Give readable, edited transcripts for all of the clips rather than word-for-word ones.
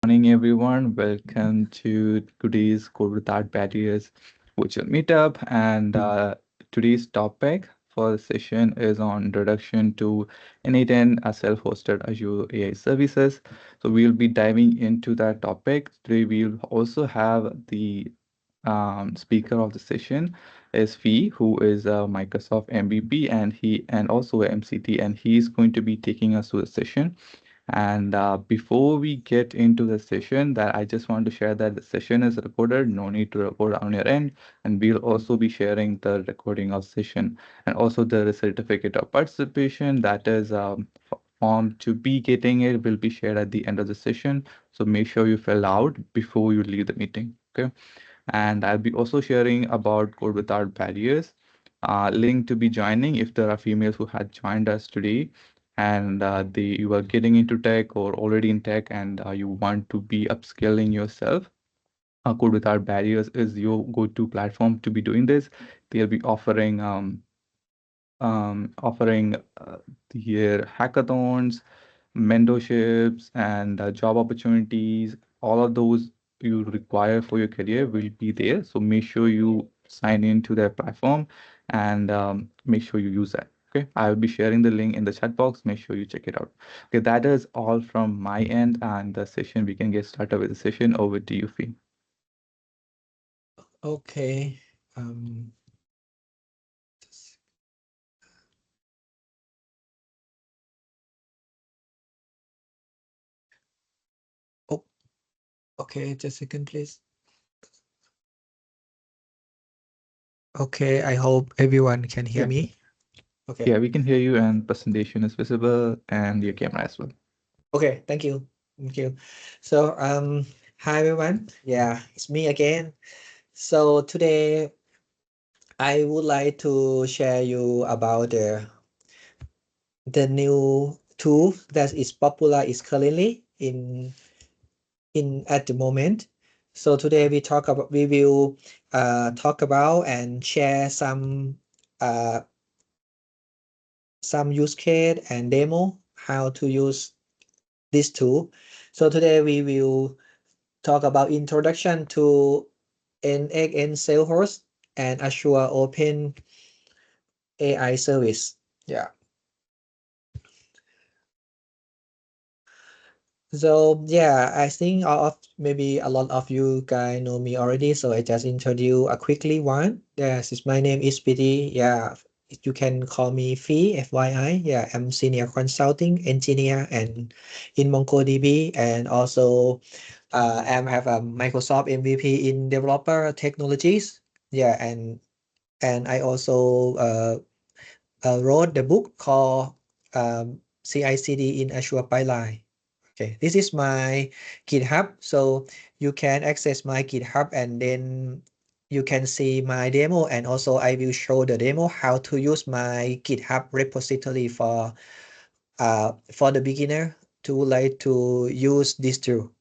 morning, everyone. Welcome to today's Code Without Barriers virtual meetup. And today's topic for the session is on introduction to N8N self-hosted Azure AI services. So we'll be diving into that topic. Today, we'll also have the speaker of the session is Fee, who is a Microsoft MVP and also a MCT, and he's going to be taking us through the session. And before we get into the session, that I just want to share that the session is recorded. No need to record on your end, and we'll also be sharing the recording of session and also the certificate of participation. That is form to be getting it will be shared at the end of the session. So make sure you fill out before you leave the meeting. Okay. And I'll be also sharing about Code Without Barriers, link to be joining if there are females who had joined us today and you are getting into tech or already in tech and you want to be upskilling yourself. Code Without Barriers is your go-to platform to be doing this. They'll be offering their hackathons, mentorships, and job opportunities. All of those you require for your career will be there. So make sure you sign into their platform and make sure you use that. Okay, I will be sharing the link in the chat box. Make sure you check it out. Okay, that is all from my end, and the session we can get started with the session. Over to you, Fee. Okay. Oh, okay. Just a second, please. Okay. I hope everyone can hear Yeah. me. Okay. Yeah, we can hear you, and presentation is visible, and your camera as well. Okay. Thank you. Thank you. So, hi everyone. Yeah, it's me again. So today I would like to share you about the new tool that is popular is currently in at the moment. So today we will talk about and share some use case and demo how to use this tool. So today we will talk about introduction to NXN Salesforce and Azure Open AI service. Yeah. So yeah, I think maybe a lot of you guys know me already. So I just introduce a quickly one. Yes, my name is PD. Yeah, you can call me Fee, FYI. Yeah, I'm senior consulting engineer and in MongoDB, and also I have a Microsoft MVP in developer technologies. Yeah, and I also wrote the book called CI/CD in Azure Pipeline. Okay, this is my GitHub. So you can access my GitHub and then you can see my demo, and also I will show the demo how to use my GitHub repository for the beginner to like to use this tool.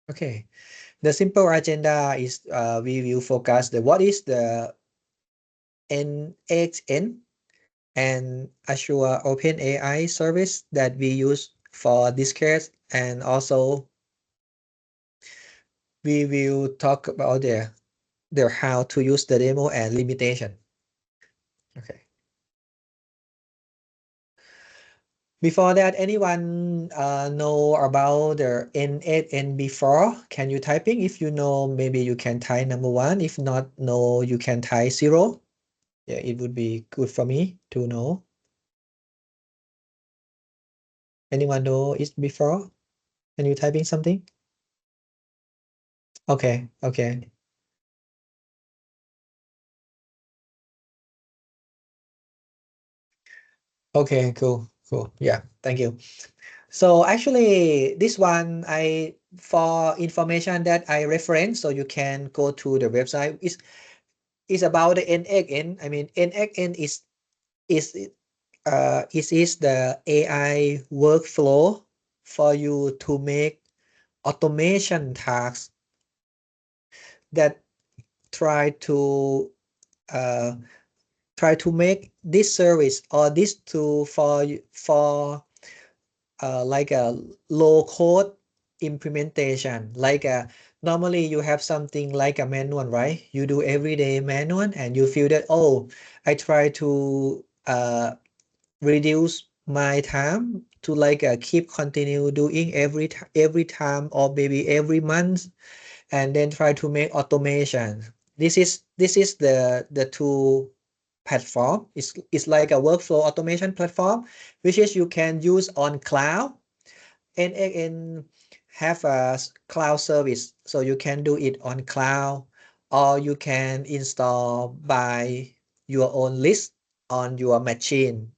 Okay, the simple agenda is we will focus the what is the NXN and Azure OpenAI service that we use for this case, and also we will talk about the how to use the demo and limitation. Okay. Before that, anyone know about the N8N before? Can you typing? If you know, maybe you can type number one. If not, no, you can type 0. Yeah, it would be good for me to know. Anyone know it before? Can you typing something? Okay, okay. Okay, cool, cool. Yeah, thank you. So actually, this one for information that I reference, so you can go to the website. Is about the NXN. I mean, NXN is is the AI workflow for you to make automation tasks that try to uh, try to make this service or this tool for like a low code implementation. Like normally you have something like a manual, right? You do everyday manual and you feel that, oh, I try to reduce my time to like keep continue doing every time or maybe every month, and then try to make automation. This is the two platform. It's like a workflow automation platform, which is you can use on cloud, and have a cloud service, so you can do it on cloud, or you can install by your own list on your machine,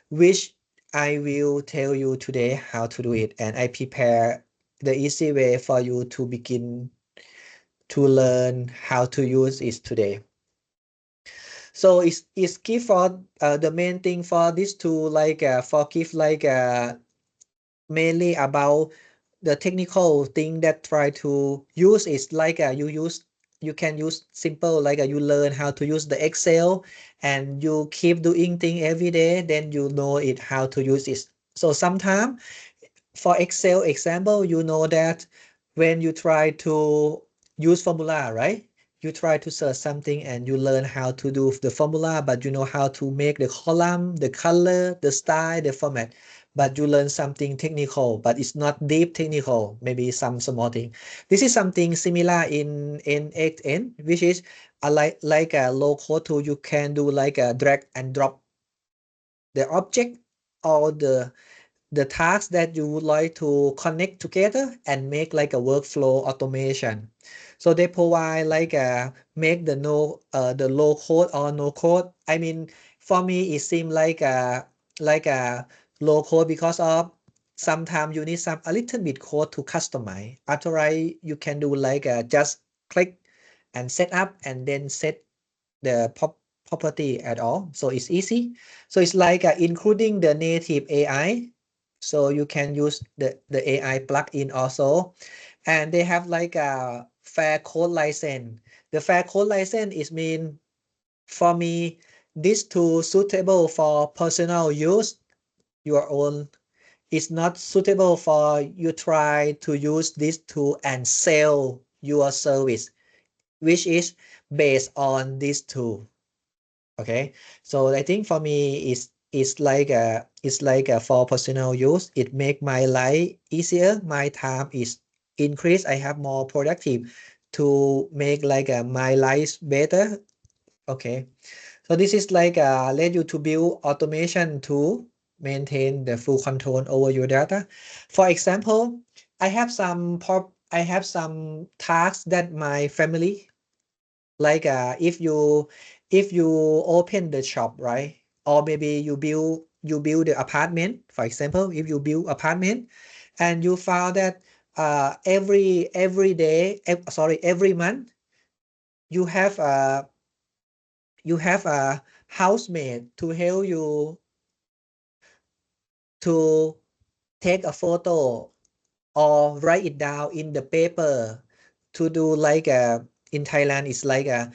which I will tell you today how to do it, and I prepare the easy way for you to begin to learn how to use it today. So it's key for the main thing for this tool, like for give like mainly about the technical thing that try to use is like you can use simple, like you learn how to use the Excel and you keep doing thing every day, then you know it how to use it. So sometimes for Excel example, you know that when you try to use formula, right? You try to search something and you learn how to do the formula, but you know how to make the column, the color, the style, the format. But you learn something technical, but it's not deep technical, maybe some small thing. This is something similar in XN, which is like a low code tool. You can do like a drag and drop the object or the tasks that you would like to connect together and make like a workflow automation. So they provide like make the low code or no code. I mean, for me it seems like a low code because of sometimes you need some a little bit code to customize. After you can do like just click and set up and then set the property at all. So it's easy. So it's like including the native AI. So you can use the AI plugin also. And they have like a fair code license. The fair code license is mean for me, this tool suitable for personal use, your own. It's not suitable for you try to use this tool and sell your service, which is based on this tool. Okay, so I think for me it's like for personal use. It make my life easier. My time is increased. I have more productive to make like my life better. Okay, so this is like let you to build automation to maintain the full control over your data. For example, I have some tasks that my family, like if you open the shop, right? Or maybe you build the apartment. For example, if you build apartment and you found that every day, sorry, every month you have a housemaid to help you to take a photo or write it down in the paper, to do like in Thailand it's like a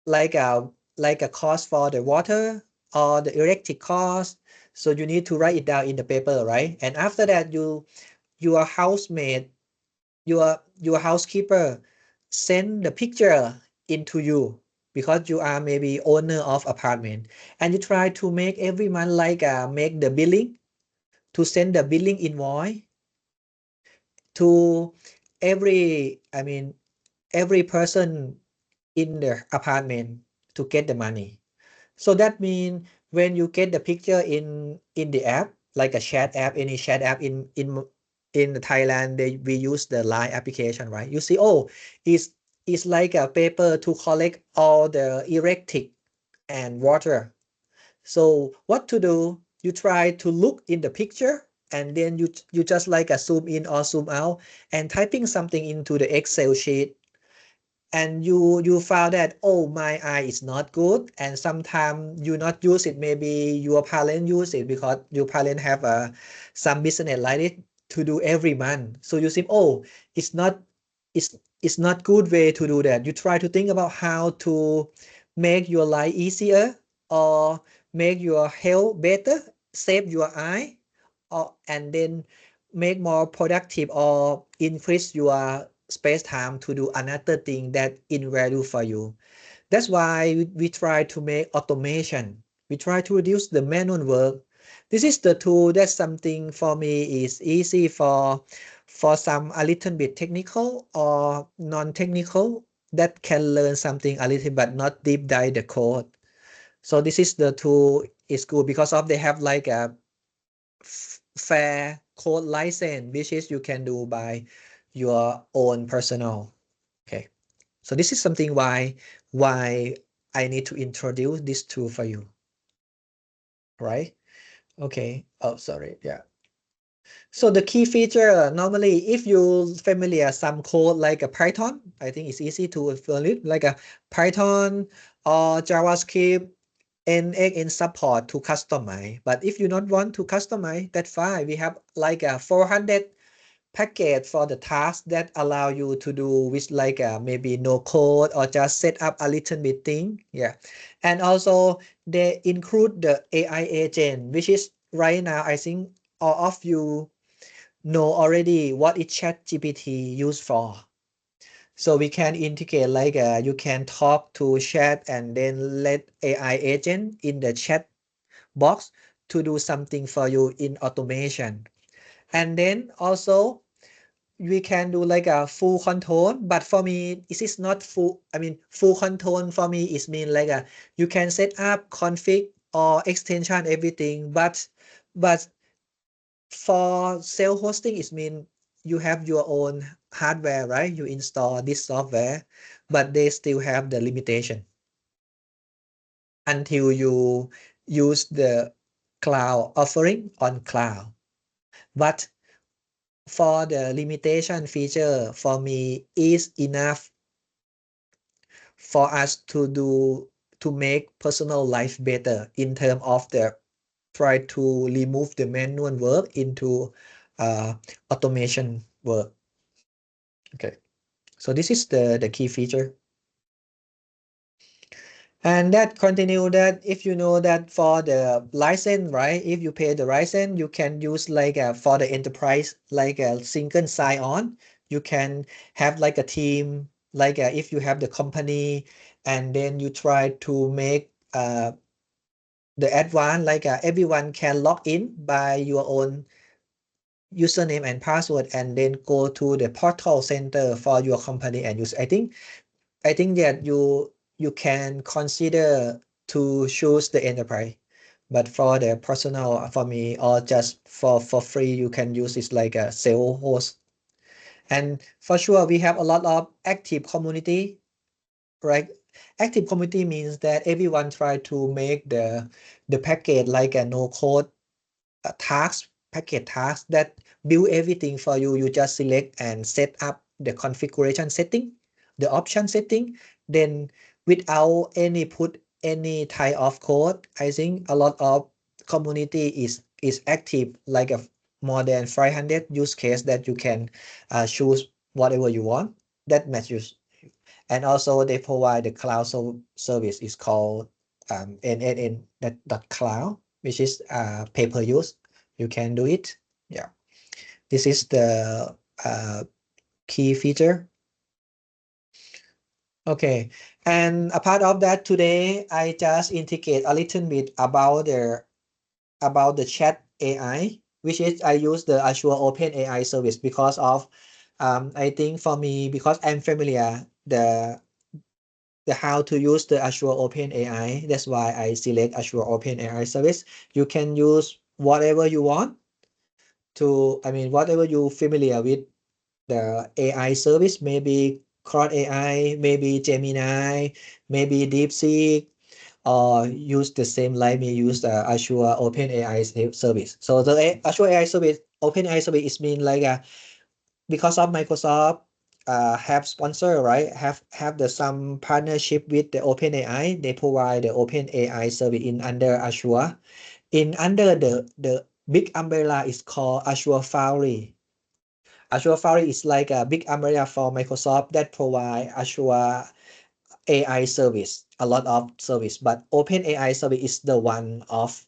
like a cost for the water or the electric cost. So you need to write it down in the paper, right? And after that, your housemaid, your housekeeper send the picture into you, because you are maybe owner of apartment, and you try to make every month like make the billing, to send the billing invoice to every person in the apartment to get the money. So that means when you get the picture in the app, like a chat app, any chat app in Thailand, we use the Line application, right? You see, oh, it's like a paper to collect all the electric and water. So what to do? You try to look in the picture, and then you just like a zoom in or zoom out and typing something into the Excel sheet, and you found that, oh, my eye is not good, and sometimes you not use it, maybe your parent use it because your parent have some business like it to do every month. So you say, oh, it's not it's it's not good way to do that. You try to think about how to make your life easier or make your health better, save your eye, or and then make more productive or increase your space time to do another thing that in value for you. That's why we try to make automation. We try to reduce the manual work. This is the tool that something for me is easy for some a little bit technical or non-technical that can learn something a little but not deep dive the code. So this is the tool is good because of they have like a fair code license, which is you can do by your own personal. Okay. So this is something why I need to introduce this tool for you. Right? Okay. Oh, sorry. Yeah. So the key feature normally, if you familiar some code like a Python, I think it's easy to learn it like a Python or JavaScript NX in support to customize. But if you don't want to customize, that's fine. We have like a 400 package for the task that allow you to do with like maybe no code or just set up a little bit thing. Yeah. And also they include the AI agent, which is right now, I think all of you know already what is ChatGPT used for. So we can integrate like you can talk to chat and then let AI agent in the chat box to do something for you in automation. And then also we can do like a full control, but for me it is not full. I mean full control for me is mean like a you can set up config or extension everything, but for self-hosting it mean you have your own hardware, right? You install this software, but they still have the limitation until you use the cloud offering on cloud. But for the limitation feature for me is enough for us to do to make personal life better in terms of the try to remove the manual work into automation work. Okay, so this is the key feature. And that continue that if you know that for the license, right? If you pay the license, you can use like for the enterprise, like a single sign-on. You can have like a team, like if you have the company, and then you try to make the advanced, like everyone can log in by your own username and password, and then go to the portal center for your company and use. I think that you can consider to choose the enterprise, but for the personal for me or just for free you can use it like a self host. And for sure we have a lot of active community, right? Active community means that everyone try to make the package like a no code task package task that build everything for you. You just select and set up the configuration setting, the option setting, then without any put any type of code. I think a lot of community is active like a more than 500 use case that you can choose whatever you want that matches. And also they provide the cloud service is called NNN that cloud, which is pay per use. You can do it. Yeah, this is the key feature. Okay, and a part of that today, I just integrate a little bit about the chat AI, which is I use the Azure Open AI service because of I think for me because I'm familiar the how to use the Azure Open AI. That's why I select Azure Open AI service. You can use whatever you want to, I mean, whatever you familiar with the AI service, maybe Claude AI, maybe Gemini, maybe DeepSeek, or use the same like me use the Azure Open AI service. So the Azure AI service, Open AI service is mean like because of Microsoft have sponsor, right? Have the some partnership with the OpenAI. They provide the OpenAI service in under Azure. In under the big umbrella is called Azure Foundry. Azure Foundry is like a big umbrella for Microsoft that provide Azure AI service, a lot of service. But OpenAI service is the one of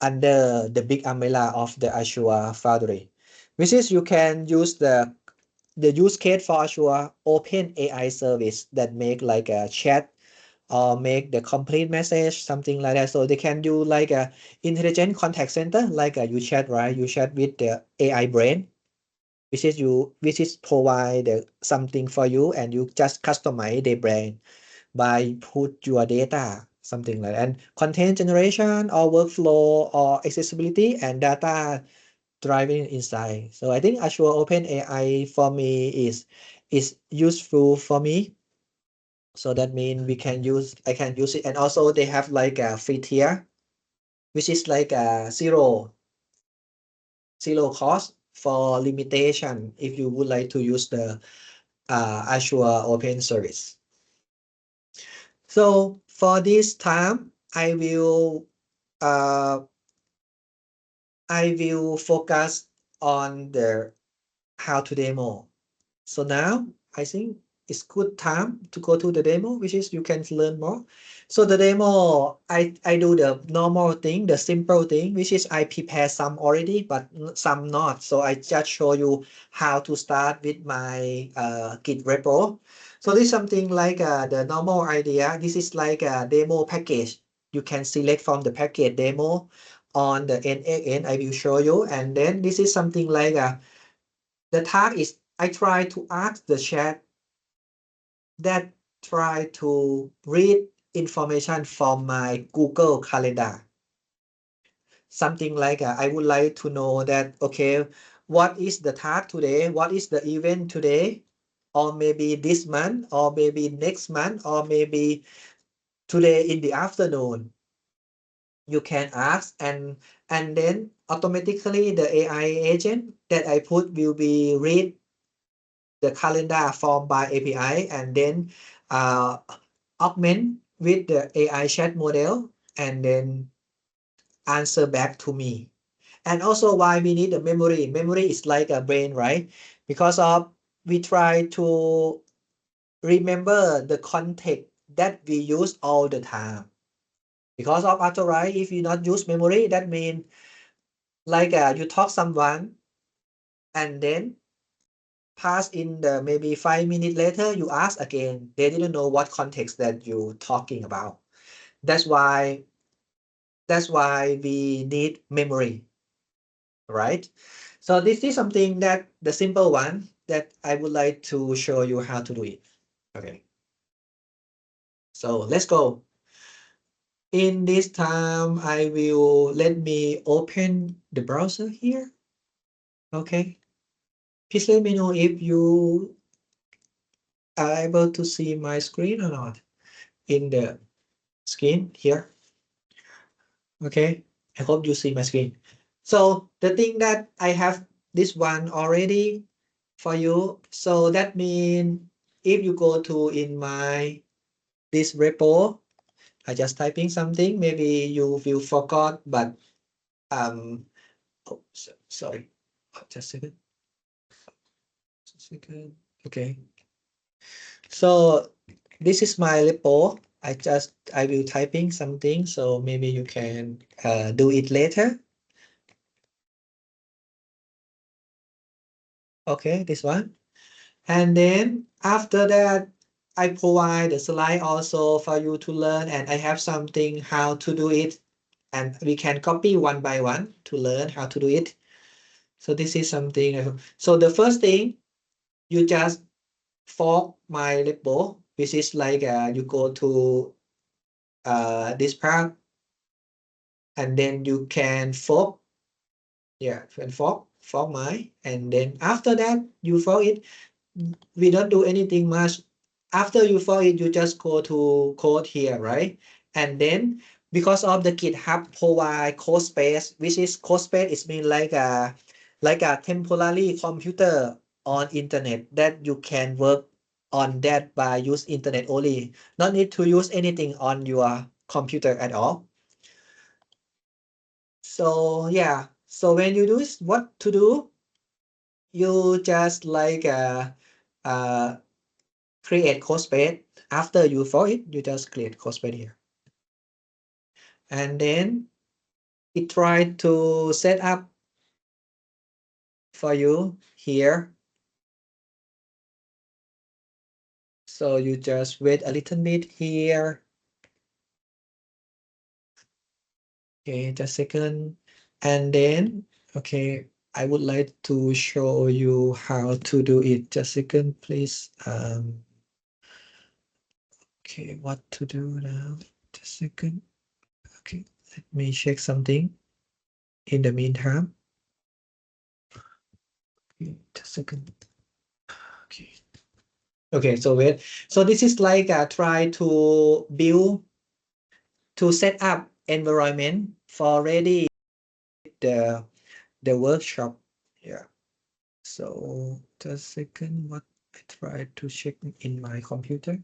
under the big umbrella of the Azure Foundry, which is you can use the use case for Azure Open AI service that make like a chat or make the complete message, something like that. So they can do like a intelligent contact center, like you chat, right? You chat with the AI brain, which is provide something for you, and you just customize the brain by put your data, something like that. And content generation or workflow or accessibility and data driving insight. So I think Azure Open AI for me is useful for me. So that means I can use it. And also they have like a free tier, which is like a zero cost for limitation if you would like to use the Azure Open Service. So for this time, uh, I will focus on the how to demo. So now I think it's good time to go to the demo, which is you can learn more. So the demo, I do the normal thing, the simple thing, which is I prepare some already, but some not. So I just show you how to start with my Git repo. So this is something like the normal idea. This is like a demo package. You can select from the package demo on the end. I will show you. And then this is something like the task is I try to ask the chat that try to read information from my Google Calendar. Something like I would like to know that, okay, what is the task today? What is the event today? Or maybe this month, or maybe next month, or maybe today in the afternoon. You can ask, and then automatically the AI agent that I put will be read the calendar form by API, and then uh, augment with the AI chat model, and then answer back to me. And also why we need the memory. Memory is like a brain, right? Because of we try to remember the context that we use all the time. Because of after, right, if you not use memory, that means like you talk someone, and then pass in the maybe 5 minutes later you ask again, they didn't know what context that you talking about. That's why we need memory, right? So this is something that the simple one that I would like to show you how to do it. Okay, so let's go. In this time I will let me open the browser here. Okay, please let me know if you are able to see my screen or not in the screen here. Okay, I hope you see my screen. So the thing that I have this one already for you. So that means if you go to in my this repo, I just typing something, maybe you will forgot, but sorry, just a second. Okay. So this is my repo. I will typing something, so maybe you can do it later. Okay, this one. And then after that, I provide the slide also for you to learn, and I have something how to do it, and we can copy one by one to learn how to do it. So this is something. So the first thing, you just fork my repo, which is like you go to this part, and then you can fork, yeah, and fork my, and then after that you fork it. We don't do anything much. After you fork it, you just go to code here, right? And then because of the GitHub provide code space, which is code space, it means like a temporary computer on internet that you can work on that by use internet only. Not need to use anything on your computer at all. So yeah, so when you do this, what to do? You just like uh create code space. After you for it, you just create code space here. And then it tried to set up for you here. So you just wait a little bit here. Okay, just a second. And then, okay, I would like to show you how to do it. Just a second, please. Okay, what to do now? Just a second. Okay, let me check something in the meantime. Okay, just a second. Okay. Okay, so wait. So this is like try to build, to set up environment for ready the workshop. Yeah. So just a second, what I try to check in my computer.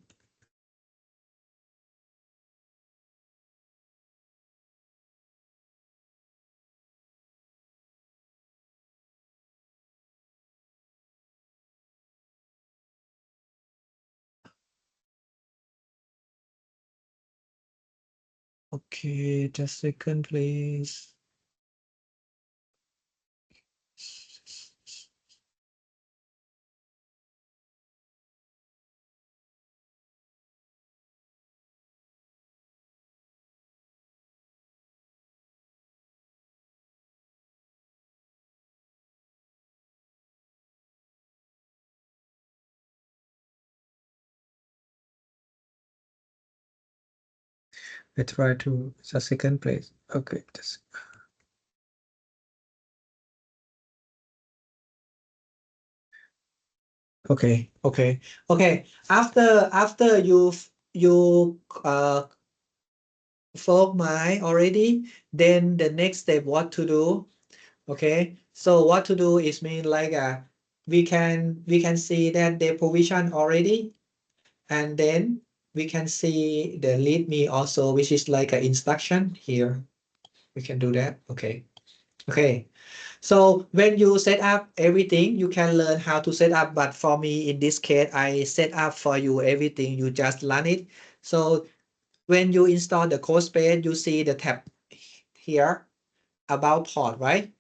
Okay, just a second, please. I try to just a second, please. Okay, just okay, okay, okay. After you folk my already, then the next step what to do. Okay, so what to do is mean like we can see that they provision already, and then we can see the lead me also, which is like an instruction here. We can do that. Okay. Okay. So when you set up everything, you can learn how to set up. But for me, in this case, I set up for you everything. You just run it. So when you install the code space, you see the tab here about port, right?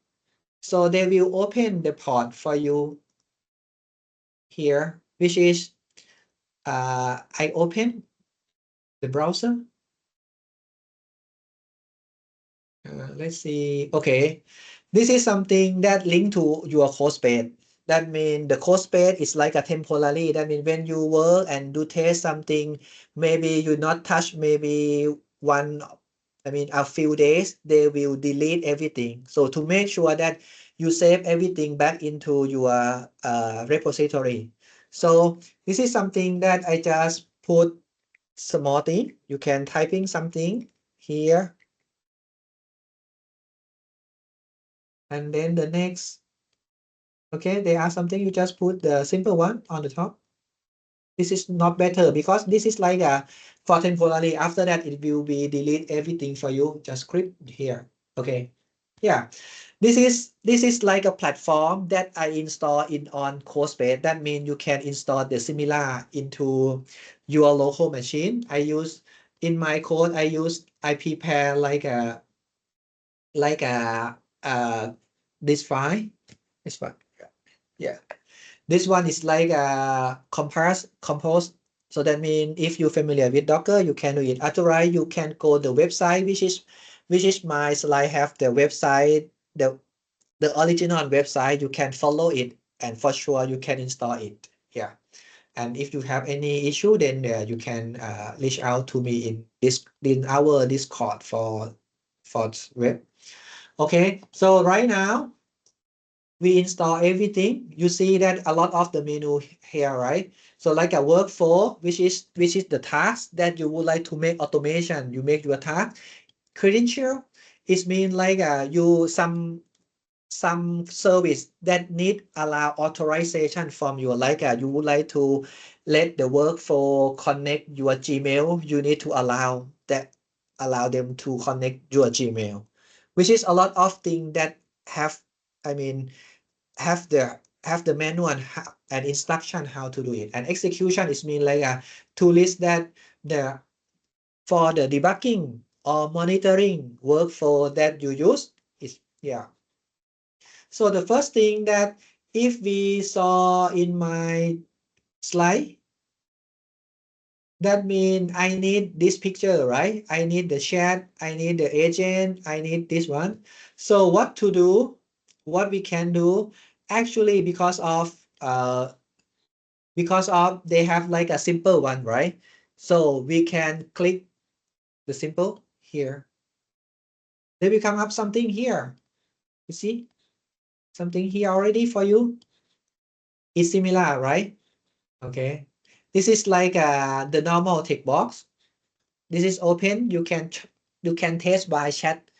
So they will open the port for you here, which is I open the browser. Let's see. Okay, this is something that link to your code space. That means the code space is like a temporary. That means when you work and do test something, maybe you not touch maybe a few days, they will delete everything. So to make sure that you save everything back into your repository. So this is something that I just put small thing. You can typing something here. And then the next, okay, they ask something, you just put the simple one on the top. This is not better because this is like for temporary. After that, it will be delete everything for you. Just click here. Okay. Yeah. This is like a platform that I install in on CodeSpace. That means you can install the similar into your local machine. I use in my code, I prepare like a this file. This file. Yeah. This one is like a compose. So that means if you're familiar with Docker, you can do it. Otherwise, you can go the website, which is my slide have the website, the original website. You can follow it, and for sure you can install it. Yeah. And if you have any issue, then you can reach out to me in our Discord for web. Okay. So right now, we install everything. You see that a lot of the menu here, right? So like a workflow, which is the task that you would like to make automation. You make your task. Credential is mean like you some service that need allow authorization from you. Like you would like to let the workflow connect your Gmail. You need to allow them to connect your Gmail, which is a lot of things that have. I mean have the manual and instruction how to do it. And execution is mean like to list that the for the debugging or monitoring workflow that you use is, yeah. So the first thing that if we saw in my slide, that means I need this picture, right? I need the chat, I need the agent, I need this one. So what to do, what we can do, actually because of they have like a simple one, right? So we can click the simple here. Then we come up something here. You see something here already for you. It's similar, right? Okay. This is like the normal tick box. This is open. You can test by chat.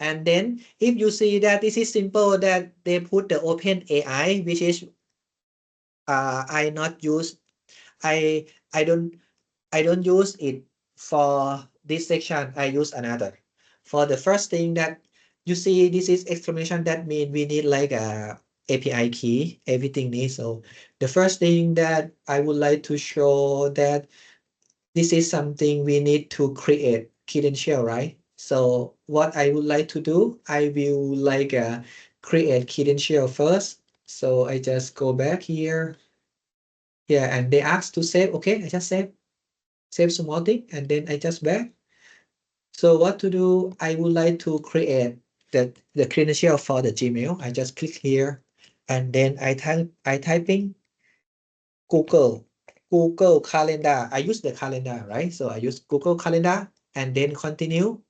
And then if you see that this is simple, that they put the open AI, which is I not use I I don't I don't use it for this section. I use another. For the first thing that you see, this is explanation. That means we need like a API key. Everything needs. So the first thing that I would like to show that this is something we need to create credential, right? So what I would like to do, I will like create credential first. So I just go back here. Yeah, and they ask to save. Okay, I just save small thing, and then I just back. So what to do? I would like to create the credential for the Gmail. I just click here, and then I typing Google Calendar. I use the calendar, right? So I use Google Calendar and then continue.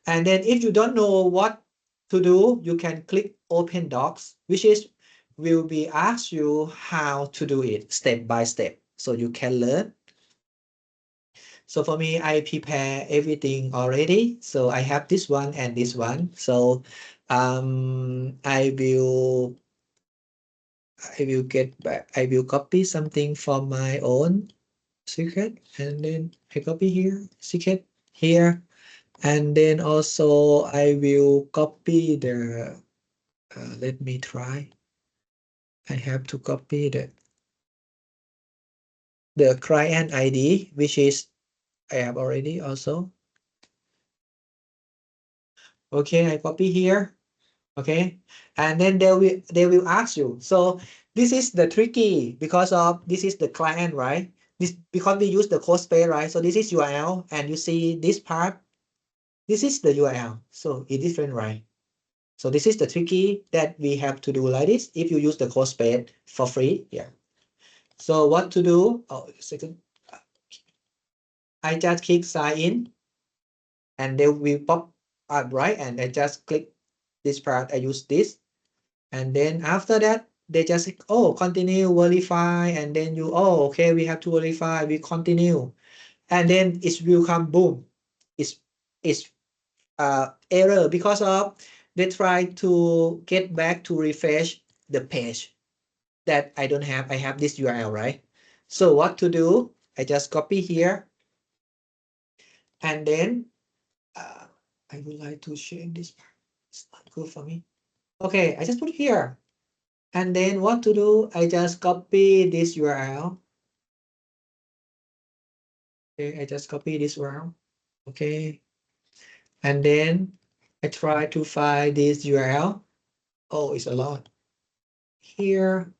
And then if you don't know what to do, you can click Open Docs, which is will be ask you how to do it step by step, so you can learn. So for me, I prepare everything already. So I have this one and this one. So I will get back. I will copy something from my own secret, and then I copy here, secret here, and then also I will copy the. Let me try. I have to copy the client ID, which is I have already also. Okay, I copy here. Okay, and then they will ask you. So this is the tricky because of this is the client, right? This because we use the code space, right? So this is URL, and you see this part. This is the URL. So it's different, right? So this is the tricky that we have to do like this. If you use the code space for free, yeah. So what to do? Oh, second. I just click sign in, and they will pop up, right? And I just click this part. I use this. And then after that, they just say, oh, continue, verify, and then you, oh, okay, we have to verify, we continue. And then it will come, boom. It's error because of they try to get back to refresh the page that I don't have. I have this URL, right? So what to do? I just copy here. And then I would like to change this part. It's not good for me. Okay, I just put it here. And then what to do? I just copy this URL. Okay, I just copy this URL. Okay. And then I try to find this URL. Oh, it's a lot here.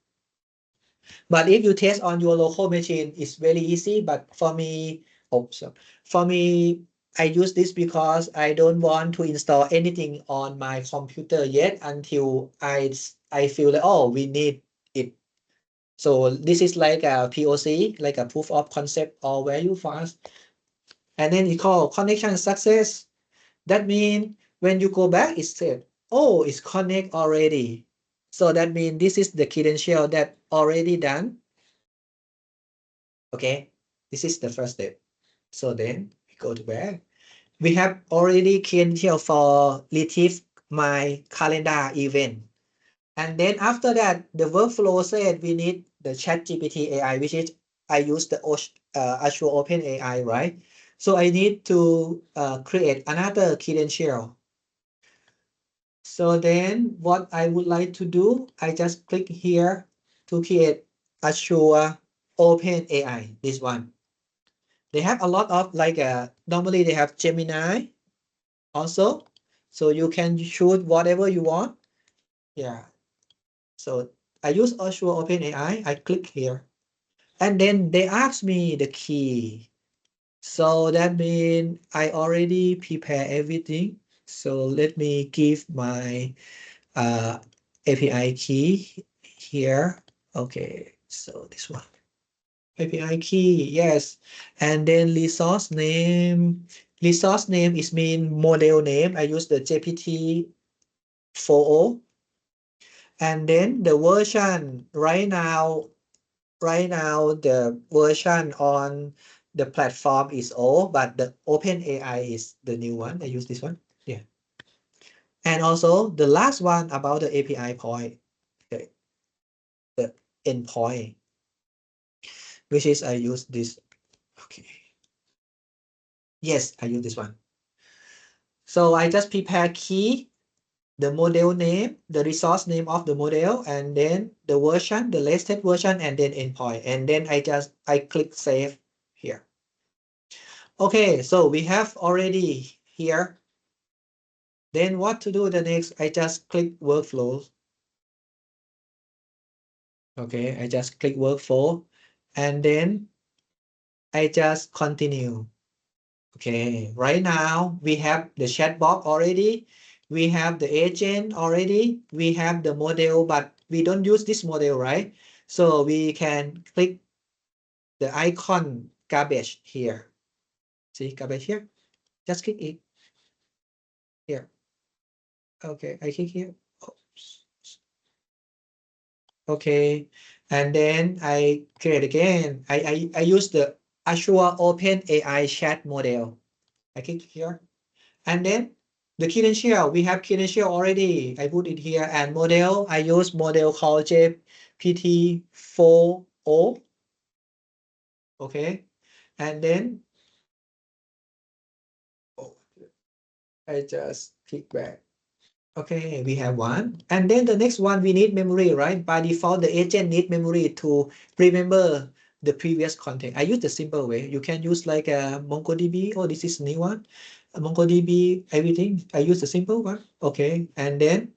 But if you test on your local machine, it's very easy. But for me, oh, so for me, I use this because I don't want to install anything on my computer yet until I feel like, oh, we need it. So this is like a POC, like a proof of concept or value for us. And then it called connection success. That means when you go back, it said, oh, it's connect already. So that means this is the credential that already done. Okay, this is the first step. So then we go to back. We have already credential for retrieve my calendar event. And then after that, the workflow said we need the ChatGPT AI, which is I use the Azure Open AI, right? So I need to create another credential. So then what I would like to do, I just click here to create Azure Open AI, this one. They have a lot of like normally they have Gemini also, so you can choose whatever you want. Yeah. So I use Azure OpenAI. I click here, and then they ask me the key. So that means I already prepare everything. So let me give my API key here. Okay, so this one. API key, yes. And then resource name. Resource name is mean model name. I use the GPT 4o. And then the version right now the version on the platform is old, but the OpenAI is the new one. I use this one. Yeah. And also the last one about the API point, the endpoint, which is I use this. Okay. Yes, I use this one. So I just prepare key, the model name, the resource name of the model, and then the version, the latest version, and then endpoint. And then I click save here. Okay, so we have already here. Then what to do the next? I just click workflow. Okay, I just click workflow, and then I just continue. Okay, right now we have the chatbot already. We have the agent already. We have the model, but we don't use this model, right? So we can click the icon garbage here. See garbage here? Just click it here. Okay, I click here. Oops. Okay, and then I create again. I use the Azure OpenAI chat model. I click here. And then the credential, we have credential already. I put it here. And model, I use model called GPT-4o. Okay. And then oh, I just click back. Okay, we have one. And then the next one, we need memory, right? By default, the agent need memory to remember the previous content. I use the simple way. You can use like a MongoDB. Oh, this is new one. MongoDB, everything. I use the simple one. Okay. And then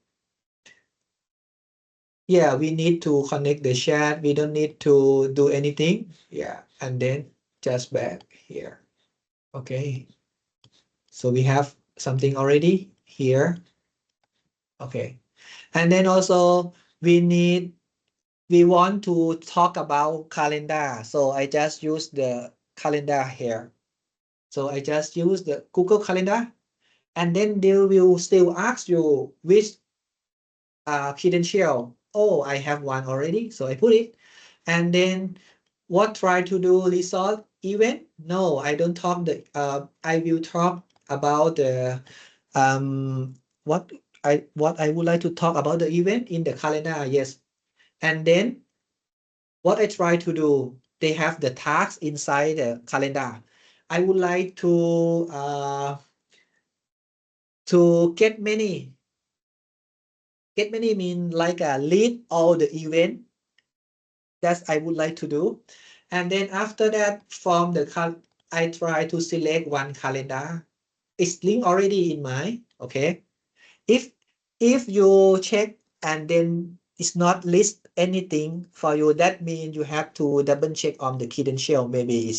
yeah, we need to connect the chat. We don't need to do anything. Yeah, and then just back here. Okay, so we have something already here. Okay, and then also we want to talk about calendar. So I just use the calendar here. So I just use the Google Calendar, and then they will still ask you which credential. Oh, I have one already, so I put it. And then what try to do resolve event? No, I don't talk the I will talk about the um what I would like to talk about the event in the calendar. Yes. And then what I try to do, they have the tasks inside the calendar. I would like to get many mean like a lead all the event that I would like to do. And then after that, from the I try to select one calendar. It's linked already in my, okay. If you check and then it's not list anything for you, that means you have to double check on the credential. Maybe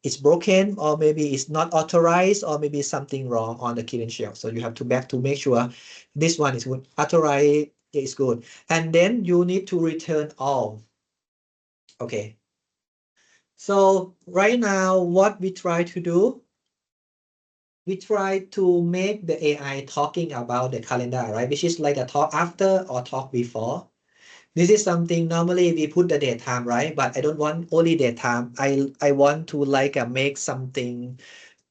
it's broken, or maybe it's not authorized, or maybe something wrong on the credential. So you have to back to make sure this one is good. Authorized is good. And then you need to return all. Okay. So right now, what we try to do, we try to make the AI talking about the calendar, right? Which is like a talk after or talk before. This is something normally we put the date time, right? But I don't want only date time. I want to like make something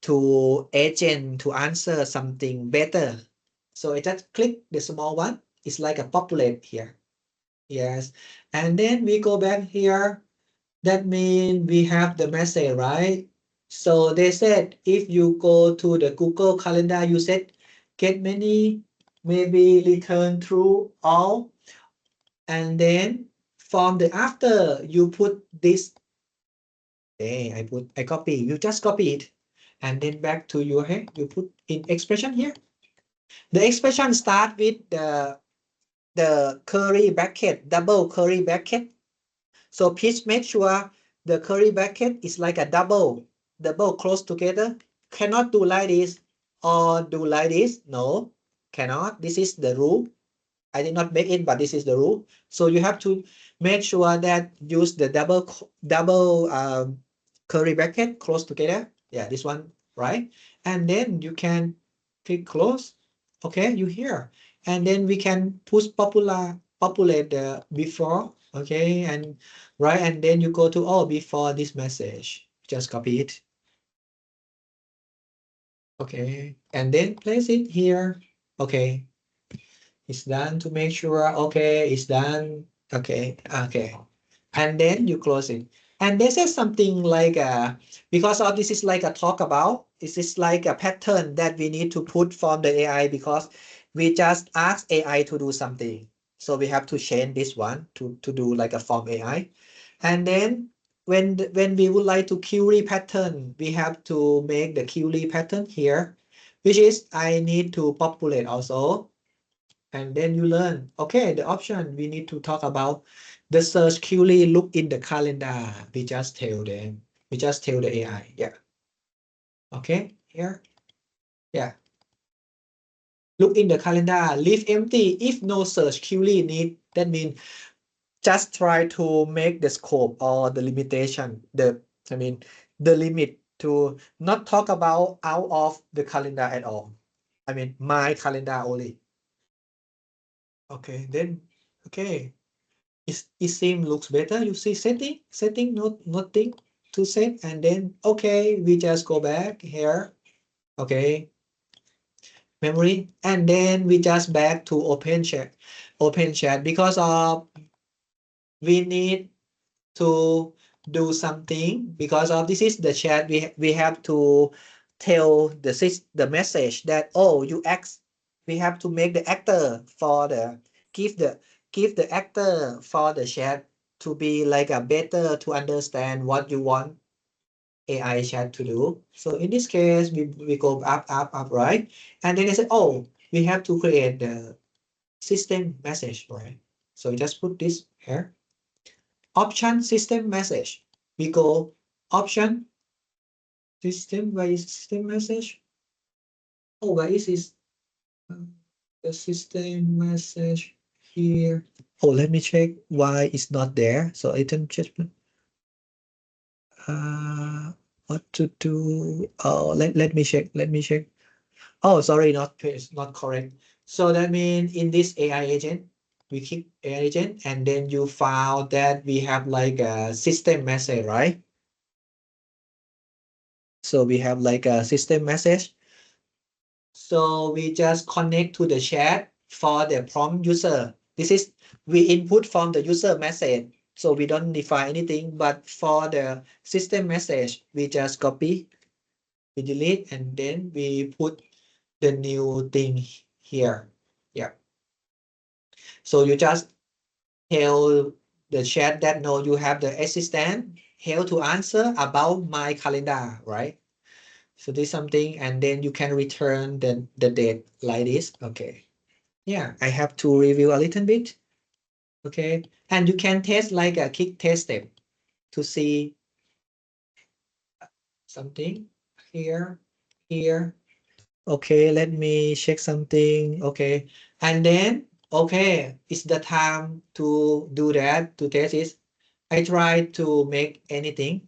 to agent to answer something better. So I just click the small one. It's like a populate here. Yes. And then we go back here. That means we have the message, right? So they said if you go to the Google Calendar, you said get many, maybe return true all, and then from the after you put this Okay, I copy. You just copy it, and then back to your head. You put in expression here. The expression start with the curly bracket, double curly bracket. So please make sure the curly bracket is like a double close together. Cannot do like this or do like this. No, cannot. This is the rule. I did not make it, but this is the rule. So you have to make sure that use the double curly bracket close together. Yeah, this one, right? And then you can click close. Okay, you here. And then we can push populate the before. Okay, and right, and then you go to before this message. Just copy it. Okay, and then place it here. Okay, it's done to make sure. Okay, it's done. Okay, okay. And then you close it. And this is something like because of this is like a talk about, this is like a pattern that we need to put from the AI because we just ask AI to do something. So we have to change this one to do like a form AI. And then when we would like to query pattern, we have to make the query pattern here, which is I need to populate also. And then you learn, okay, the option we need to talk about the search query look in the calendar. We just tell them, we just tell the AI, yeah. Okay, here, yeah. Look in the calendar, leave empty if no search query need. That means just try to make the scope or the limitation, the limit to not talk about out of the calendar at all. I mean, my calendar only. Okay, then, okay. It seems looks better. You see setting, nothing to set, and then okay, we just go back here. Okay, memory, and then we just back to open chat because of we need to do something because of this is the chat. We have to tell the message that you act. We have to make the actor for the give the give the actor for the chat to be like a better to understand what you want AI chat to do. So in this case, we go up, right? And then they say, we have to create the system message, right? So just put this here. Option system message. We go option system. Where is system message? Where is this? The system message here. Let me check why it's not there. So item judgment. What to do? Let me check. Let me check. Sorry, it's not correct. So that means in this AI agent, we click AI agent, and then you found that we have like a system message, right? So we have like a system message. So we just connect to the chat for the prompt user. This is we input from the user message. So we don't define anything, but for the system message, we just copy, we delete, and then we put the new thing here. Yeah. So you just tell the chat that no, you have the assistant here to answer about my calendar, right? So this something, and then you can return the date like this. Okay. Yeah, I have to review a little bit. Okay. And you can test like a quick test step to see something here, here. Okay, let me check something. Okay. And then, okay, it's the time to do that, to test it. I try to make anything.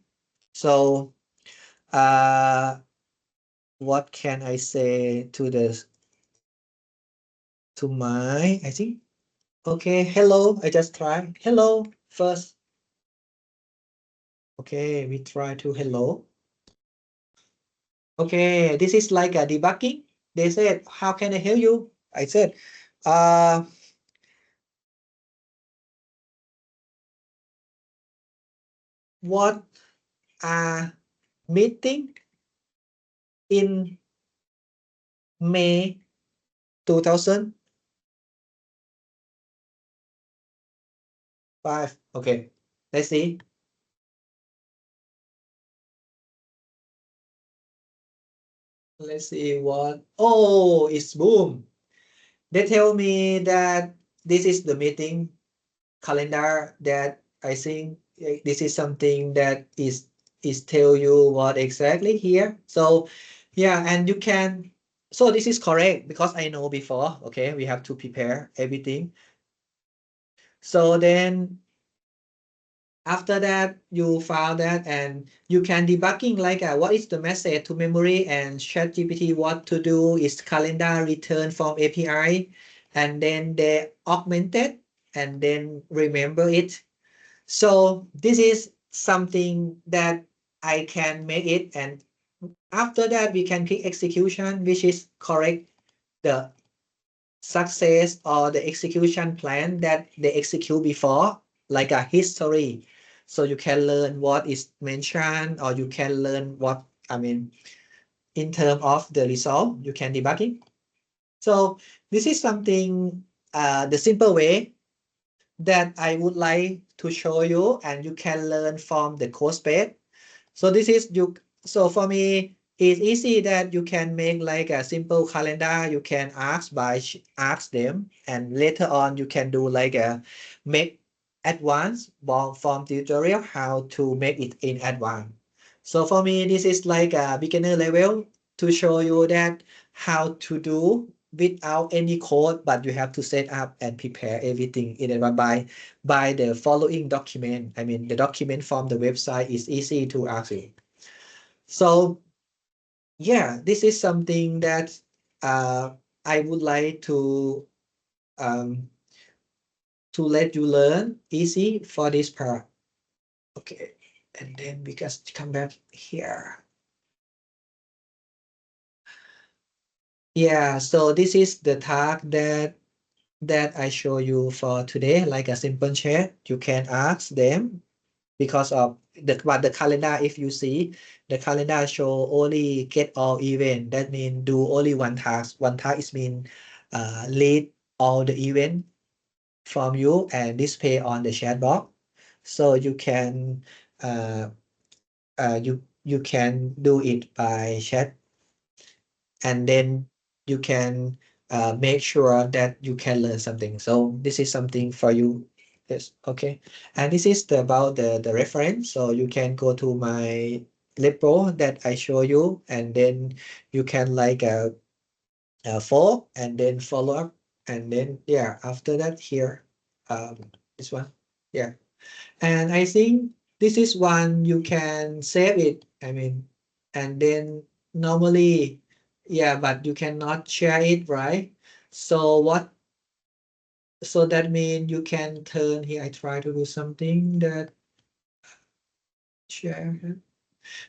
So, what can I say to this? To my, I think, okay, hello. I just try hello first. Okay, we try to hello. Okay, this is like a debugging. They said, how can I help you? I said, uh, what a meeting in May 2005. Okay, let's see. Let's see what. Oh, it's boom. They tell me that this is the meeting calendar that I think this is something that is tell you what exactly here. So yeah, and you can. So this is correct because I know before. Okay, we have to prepare everything. So then after that, you found that and you can debugging like what is the message to memory and ChatGPT what to do is calendar return from API and then they augmented and then remember it. So this is something that I can make it and after that we can click execution which is correct the success or the execution plan that they execute before, like a history. So you can learn what is mentioned, or you can learn what, I mean, in terms of the result, you can debugging. So this is something, the simple way that I would like to show you, and you can learn from the code space. So this is you. So for me, it's easy that you can make like a simple calendar. You can ask them, and later on you can do like a make advanced from tutorial how to make it in advance. So for me, this is like a beginner level to show you that how to do without any code, but you have to set up and prepare everything in advance by the following document. I mean, the document from the website is easy to access. So yeah, this is something that I would like um, to let you learn easy for this part. Okay, and then we just come back here. Yeah, so this is the task that I show you for today, like a simple chat. You can ask them because of the calendar. If you see the calendar show only get all event, that means do only one task. One task is mean lead all the event from you and display on the chat box. So you can you can do it by chat and then you can make sure that you can learn something. So this is something for you. Yes, okay. And this is about the reference. So you can go to my repo that I show you, and then you can like follow and then follow up, and then yeah, after that here, this one, yeah. And I think this is one you can save it. I mean, and then normally, yeah, but you cannot share it, right? So what? So that means you can turn here. I try to do something that share.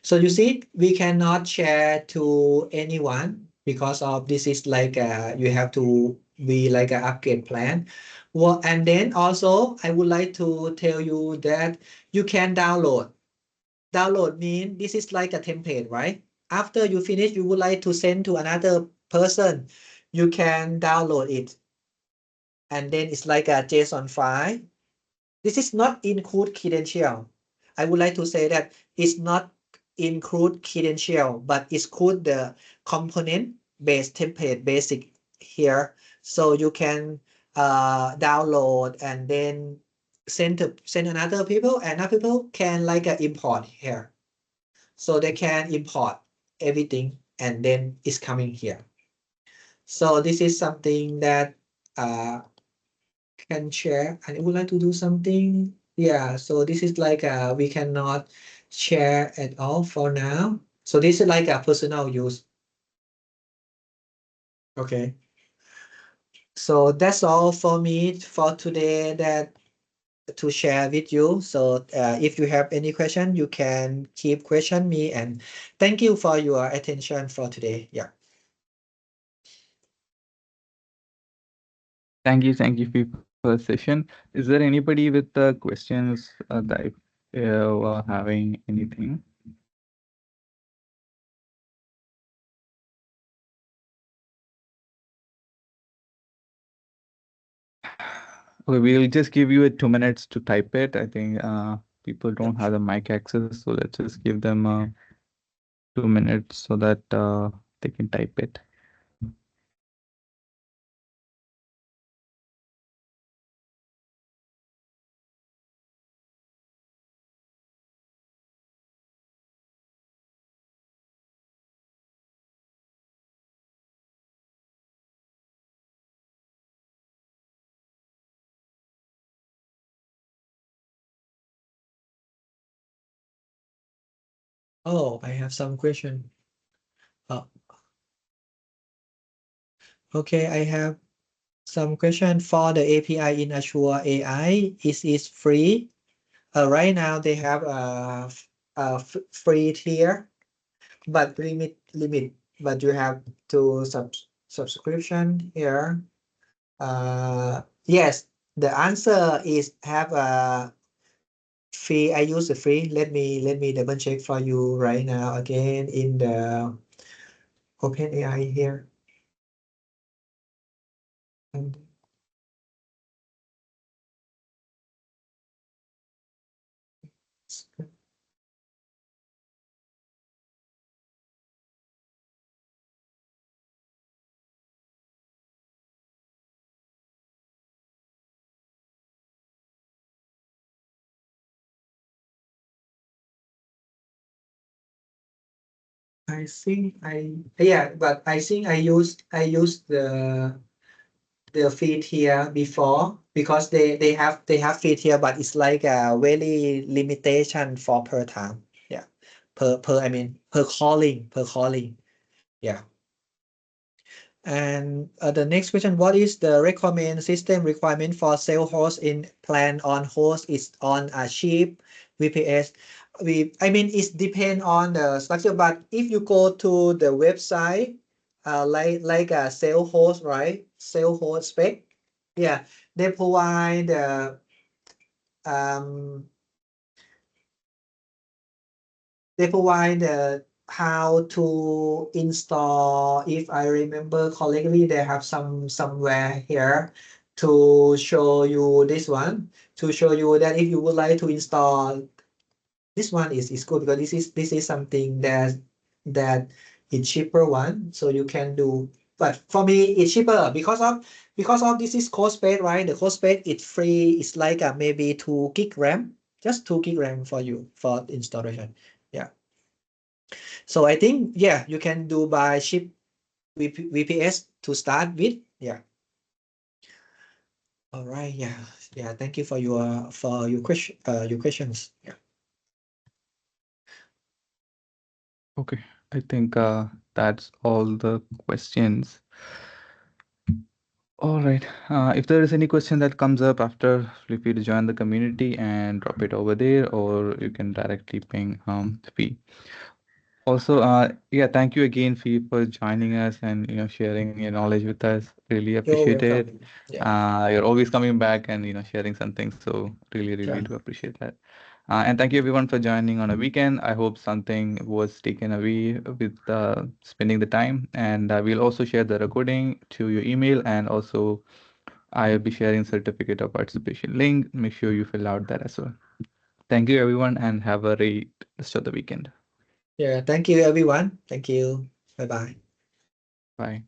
So you see, we cannot share to anyone because of this is like you have to be like an upgrade plan. Well, and then also I would like to tell you that you can download. Download mean this is like a template, right? After you finish, you would like to send to another person, you can download it. And then it's like a JSON file. This is not include credential. I would like to say that it's not include credential, but it's include the component based template basic here. So you can download and then send another people, and other people can like import here. So they can import everything and then it's coming here. So this is something that uh, can share. I would like to do something. Yeah, so this is like we cannot share at all for now. So this is like a personal use. Okay. So that's all for me for today that to share with you. So if you have any question, you can keep question me, and thank you for your attention for today. Yeah. Thank you, Fee, for the session. Is there anybody with questions that were having anything? Okay, we'll just give you 2 minutes to type it. I think people don't have the mic access, so let's just give them 2 minutes so that they can type it. Oh, I have some question. Oh, okay, I have some question for the API in Azure AI. Is it free? Right now they have a free tier, but limit. But you have to subscription here. Yes, the answer is have a free. I use the free. Let me double check for you right now again in the OpenAI here. And I think but I think I used the feed here before because they have feed here, but it's like a very limitation for per time. Yeah, per I mean per calling. Yeah. And the next question, what is the recommend system requirement for sale host in plan on host is on a cheap VPS? I mean, it depend on the structure, but if you go to the website, like a sale host, right? Sale host spec, yeah, they provide um how to install. If I remember correctly, they have somewhere here to show you this one, to show you that if you would like to install this one is good because this is something that is cheaper one, so you can do. But for me, it's cheaper because of this is code space, right? The code space it's free. It's like maybe 2 gig RAM, just 2 gig RAM for you for installation. Yeah. So I think, yeah, you can do by ship VPS to start with. Yeah. All right. Yeah. Yeah. Thank you for your questions. Yeah. Okay, I think that's all the questions. All right. If there is any question that comes up after, feel free to join the community and drop it over there, or you can directly ping Fee. Also, yeah, thank you again, Fee, for joining us and sharing your knowledge with us. Really You're appreciate it. welcome. Yeah. You're always coming back and sharing something. So really, really Sure. do appreciate that. And thank you everyone for joining on a weekend. I hope something was taken away with spending the time. And we'll also share the recording to your email, and also I'll be sharing certificate of participation link. Make sure you fill out that as well. Thank you everyone, and have a great rest of the weekend. Yeah. Thank you, everyone. Thank you. Bye bye. Bye.